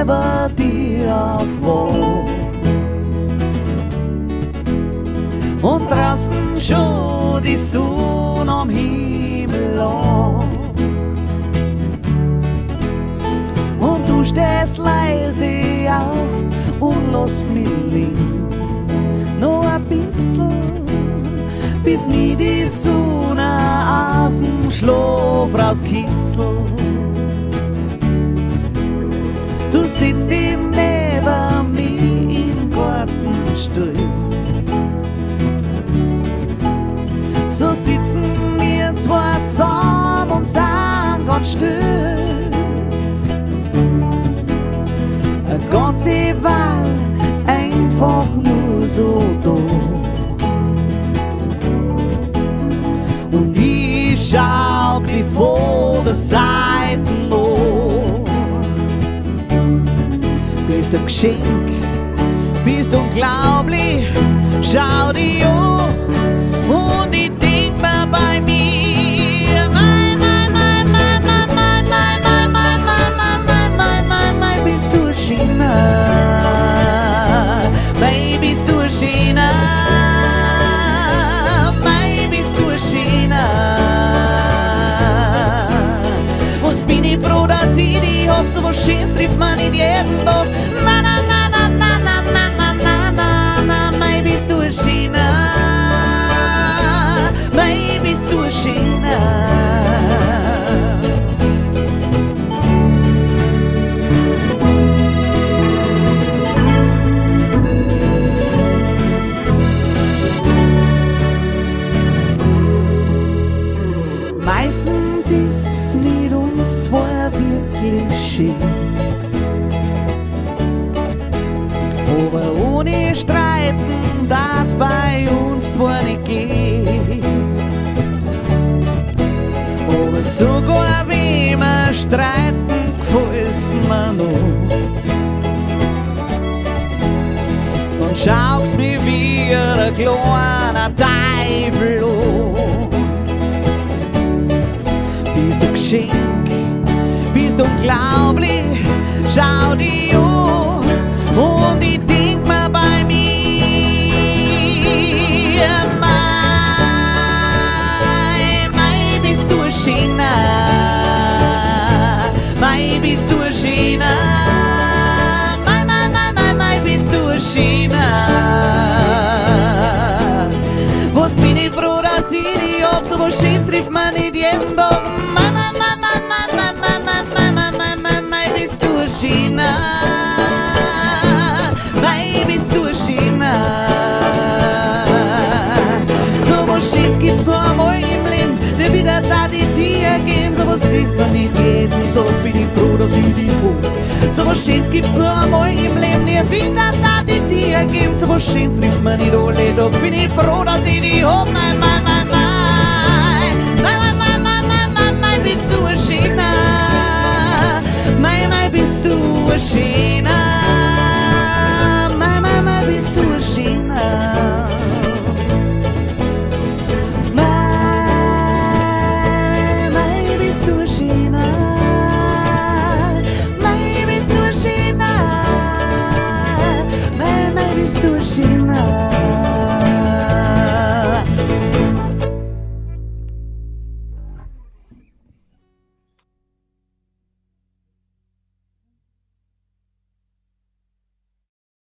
neben dir aufwacht. Und draußen schon die Sonne am Himmel lacht. Und du stehst leise auf und lass mich liegen. Noch ein bisschen, bis mich die Sonne aus dem Schlaf rauskitzelt. Du sitzt neben mir im Gartenstuhl. So sitzen wir zwei zusammen und sind ganz still. Eine ganze Weile einfach nur so da. Und ich schau dich von der Seite an. Bist ein Geschenk, bist unglaublich, schau dich an. Und ich denk mir bei mir, bist du China, bist du China, bist du China. Was bin ich froh, dass ich dich hab, so was Schönes trifft man nicht jeden Tag. Na, na, na, na, na, na, na, na, na, na, na, bist du China. Bist du China. Meistens ist mit uns zwei wirklich schön, aber ohne Streiten darf's bei uns zwar nicht gehen. Aber sogar wenn wir streiten, gefällt's mir noch. Dann schaust mich wie ein kleiner Teufel an. Bist ein Geschenk, bist unglaublich, schau dich an. Und ich denk mir bei mir, China, bist du China, bist du China. Was bin ich froh, dass ich dich hab, so was Schönes trifft man nicht jeden Tag. Bist du China, bist du China. So was Schönes gibt's nur einmal im Leben, der wieder da die dir geben. So was sieht man nicht jeden Tag, bin ich froh, dass ich dich hab. So was Schönes gibt's nur einmal im Leben, der wieder da die dir geben. So was Schönes trifft man nicht alle Tag, bin ich froh, dass ich dich hab. Bist du ein China, bist du ein China, bist du ein China. Bist du China, bist du China.